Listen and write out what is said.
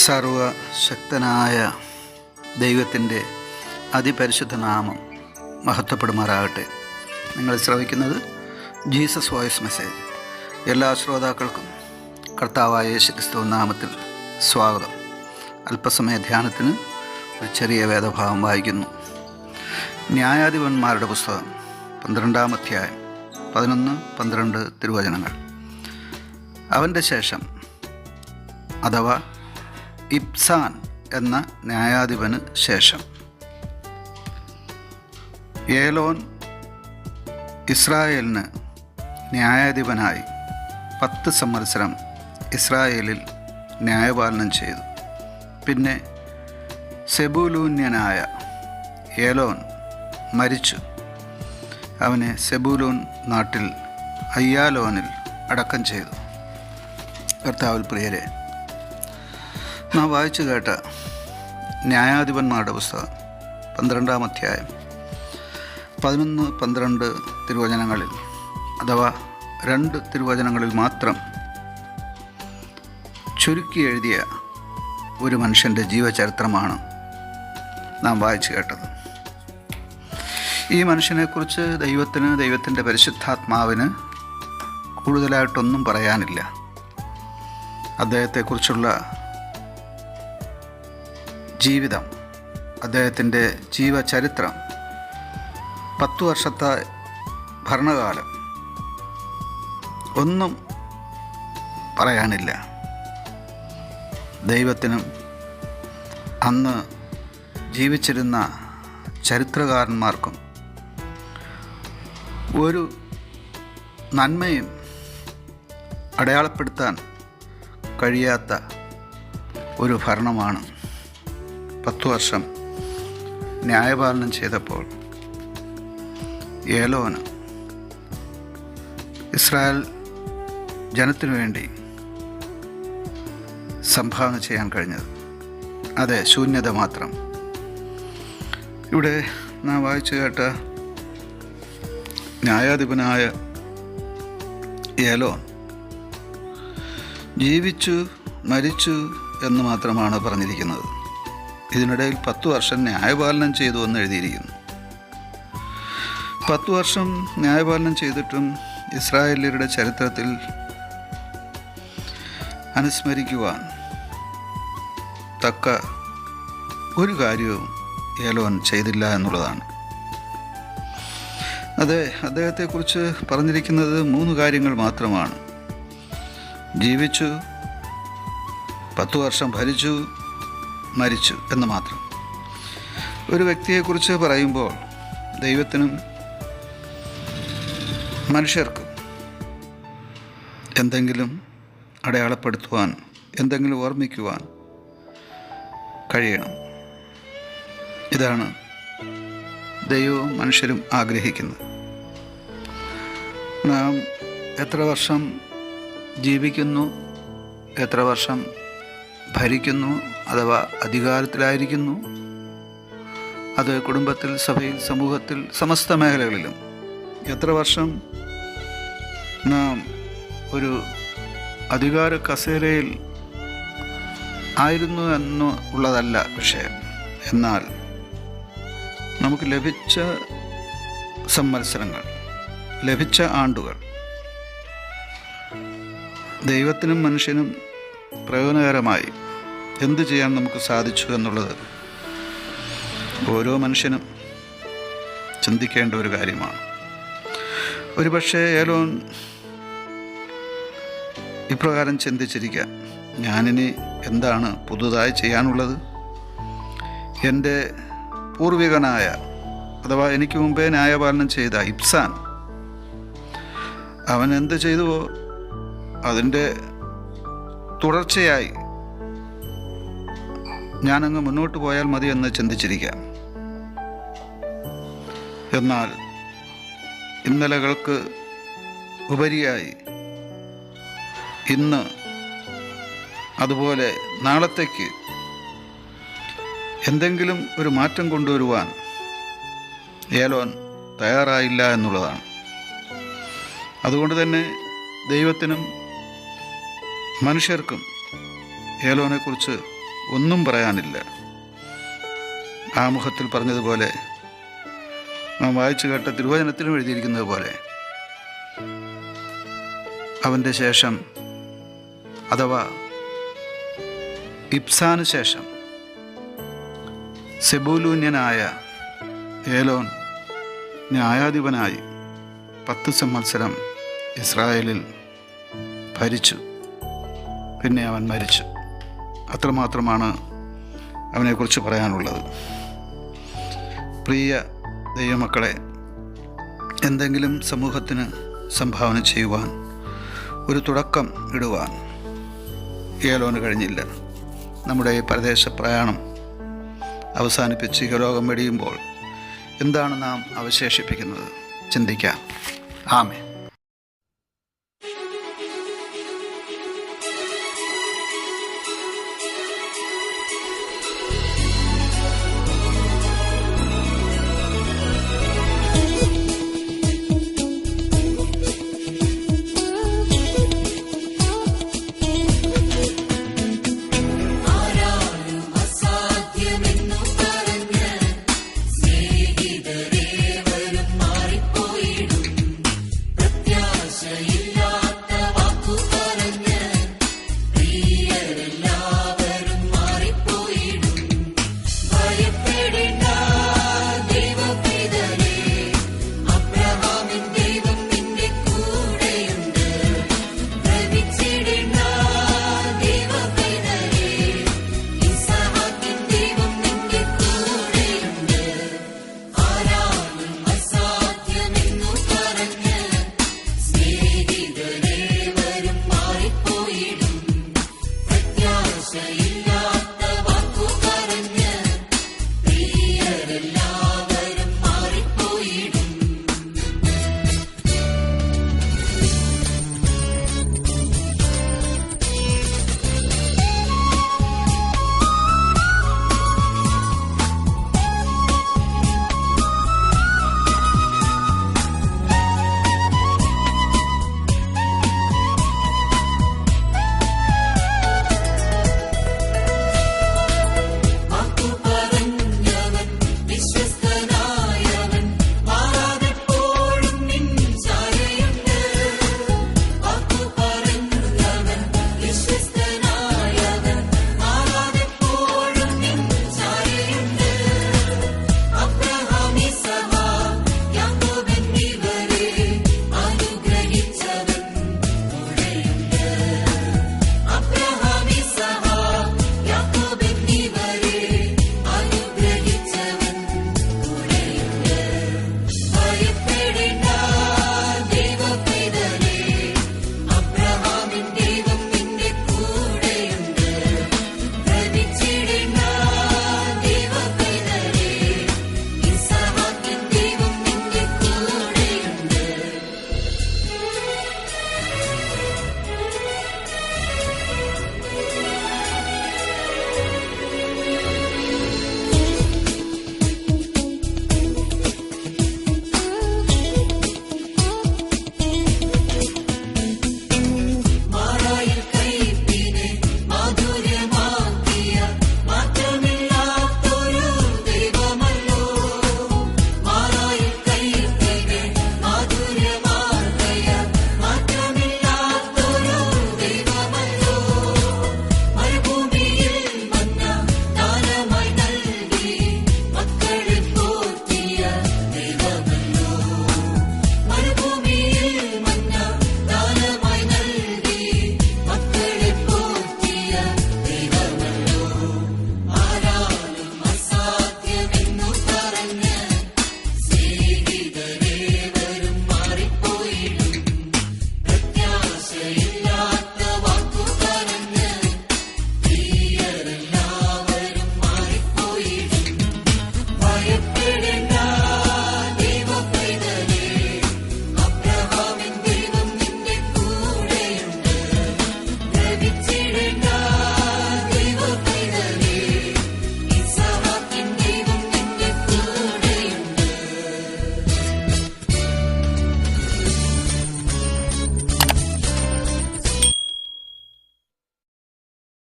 സർവശക്തനായ ദൈവത്തിൻ്റെ അതിപരിശുദ്ധ നാമം മഹത്വപ്പെടുമാറാകട്ടെ. നിങ്ങൾ ശ്രവിക്കുന്നത് ജീസസ് വോയിസ് മെസ്സേജ്. എല്ലാ ശ്രോതാക്കൾക്കും കർത്താവായ യേശുക്രിസ്തു നാമത്തിൽ സ്വാഗതം. അല്പസമയ ധ്യാനത്തിന് ഒരു ചെറിയ വേദഭാഗം വായിക്കുന്നു. ന്യായാധിപന്മാരുടെ പുസ്തകം 12-ാം അധ്യായം 11-12 തിരുവചനങ്ങൾ. അവൻ്റെ ശേഷം അഥവാ ഇബ്സാൻ എന്ന ന്യായാധിപന് ശേഷം ഏലോൻ ഇസ്രായേലിന് ന്യായാധിപനായി 10 സംവത്സരം ഇസ്രായേലിൽ ന്യായപാലനം ചെയ്തു. പിന്നെ സെബൂലൂന്യനായ ഏലോൻ മരിച്ചു. അവനെ സെബൂലൂൻ നാട്ടിൽ അയ്യാലോനിൽ അടക്കം ചെയ്തു. കർത്താവിൽ പ്രിയരെ, നാം വായിച്ചു കേട്ട ന്യായാധിപന്മാരുടെ പുസ്തകം 12-ാം അധ്യായം 11-12 തിരുവചനങ്ങളിൽ അഥവാ 2 തിരുവചനങ്ങളിൽ മാത്രം ചുരുക്കി എഴുതിയ ഒരു മനുഷ്യൻ്റെ ജീവചരിത്രമാണ് നാം വായിച്ചു കേട്ടത്. ഈ മനുഷ്യനെക്കുറിച്ച് ദൈവത്തിൻ്റെ പരിശുദ്ധാത്മാവിന് കൂടുതലായിട്ടൊന്നും പറയാനില്ല. അദ്ദേഹത്തെക്കുറിച്ചുള്ള ജീവിതം, അദ്ദേഹത്തിൻ്റെ ജീവചരിത്രം, 10 വർഷത്തെ ഭരണകാലം ഒന്നും പറയാനില്ല. ദൈവത്തിനും അന്ന് ജീവിച്ചിരുന്ന ചരിത്രകാരന്മാർക്കും ഒരു നന്മയും അടയാളപ്പെടുത്താൻ കഴിയാത്ത ഒരു ഭരണമാണ്. 10 വർഷം ന്യായപാലനം ചെയ്തപ്പോൾ ഏലോന് ഇസ്രായേൽ ജനത്തിനു വേണ്ടി സംഭാവന ചെയ്യാൻ കഴിഞ്ഞത് അതെ ശൂന്യത മാത്രം. ഇവിടെ നാം വായിച്ചു കേട്ട ന്യായാധിപനായ ഏലോൻ ജീവിച്ചു മരിച്ചു എന്ന് മാത്രമാണ് പറഞ്ഞിരിക്കുന്നത്. ഇതിനിടയിൽ 10 വർഷം ന്യായപാലനം ചെയ്തു എന്ന് എഴുതിയിരിക്കുന്നു. 10 വർഷം ന്യായപാലനം ചെയ്തിട്ടും ഇസ്രായേലിയരുടെ ചരിത്രത്തിൽ അനുസ്മരിക്കുവാൻ തക്ക ഒരു കാര്യവും ഏലോൻ ചെയ്തില്ല എന്നുള്ളതാണ്. അതെ, അദ്ദേഹത്തെക്കുറിച്ച് പറഞ്ഞിരിക്കുന്നത് 3 കാര്യങ്ങൾ മാത്രമാണ്. ജീവിച്ചു, 10 വർഷം ഭരിച്ചു, മരിച്ചു എന്ന് മാത്രം. ഒരു വ്യക്തിയെക്കുറിച്ച് പറയുമ്പോൾ ദൈവത്തിനും മനുഷ്യർക്കും എന്തെങ്കിലും അടയാളപ്പെടുത്തുവാൻ, എന്തെങ്കിലും ഓർമ്മിക്കുവാൻ കഴിയണം. ഇതാണ് ദൈവവും മനുഷ്യരും ആഗ്രഹിക്കുന്നത്. നാം എത്ര വർഷം ജീവിക്കുന്നു, എത്ര വർഷം ഭരിക്കുന്നു അഥവാ അധികാരത്തിലായിരിക്കുന്നു, അത് കുടുംബത്തിൽ, സഭയിൽ, സമൂഹത്തിൽ, സമസ്ത മേഖലകളിലും എത്ര വർഷം നാം ഒരു അധികാര കസേരയിൽ ആയിരുന്നു എന്നുള്ളതല്ല വിഷയം. എന്നാൽ നമുക്ക് ലഭിച്ച സംവത്സരങ്ങൾ, ലഭിച്ച ആണ്ടുകൾ ദൈവത്തിനും മനുഷ്യനും പ്രയോജനകരമായി എന്ത് ചെയ്യാൻ നമുക്ക് സാധിച്ചു എന്നുള്ളത് ഓരോ മനുഷ്യനും ചിന്തിക്കേണ്ട ഒരു കാര്യമാണ്. ഒരുപക്ഷെ ഏലോൻ ഇപ്രകാരം ചിന്തിച്ചിരിക്കാം: ഞാനിനി എന്താണ് പുതുതായി ചെയ്യാനുള്ളത്? എൻ്റെ പൂർവികനായ അഥവാ എനിക്ക് മുമ്പേ ന്യായപാലനം ചെയ്ത ഇബ്സാൻ അവൻ എന്ത് ചെയ്തുവോ അതിൻ്റെ തുടർച്ചയായി ഞാനങ്ങ് മുന്നോട്ട് പോയാൽ മതി എന്ന് ചിന്തിച്ചിരിക്കാം. എന്നാൽ ഇന്നലകൾക്ക് ഉപരിയായി ഇന്ന്, അതുപോലെ നാളത്തേക്ക് എന്തെങ്കിലും ഒരു മാറ്റം കൊണ്ടുവരുവാൻ ഏലോൻ തയ്യാറായില്ല എന്നുള്ളതാണ്. അതുകൊണ്ട് തന്നെ ദൈവത്തിനും മനുഷ്യർക്കും ഏലോനെക്കുറിച്ച് ഒന്നും പറയാനില്ല. ആമുഖത്തിൽ പറഞ്ഞതുപോലെ, നാം വായിച്ചു കേട്ട തിരുവചനത്തിലും എഴുതിയിരിക്കുന്നത് പോലെ, അവൻ്റെ ശേഷം അഥവാ ഇബ്സാന് ശേഷം സെബൂലൂന്യനായ ഏലോൻ ന്യായാധിപനായി 10 സംവത്സരം ഇസ്രായേലിൽ ഭരിച്ചു. പിന്നെ അവൻ മരിച്ചു. അത്രമാത്രമാണ് അവനെക്കുറിച്ച് പറയാനുള്ളത്. പ്രിയ ദൈവമക്കളെ, എന്തെങ്കിലും സമൂഹത്തിന് സംഭാവന ചെയ്യുവാൻ, ഒരു തുടക്കം ഇടുവാൻ ഏലോന് കഴിഞ്ഞില്ല. നമ്മുടെ ഈ പരദേശ പ്രയാണം അവസാനിപ്പിച്ച് ഇഹലോകം വെടിയുമ്പോൾ എന്താണ് നാം അവശേഷിപ്പിക്കുന്നത്? ചിന്തിക്കാം. ആമേൻ.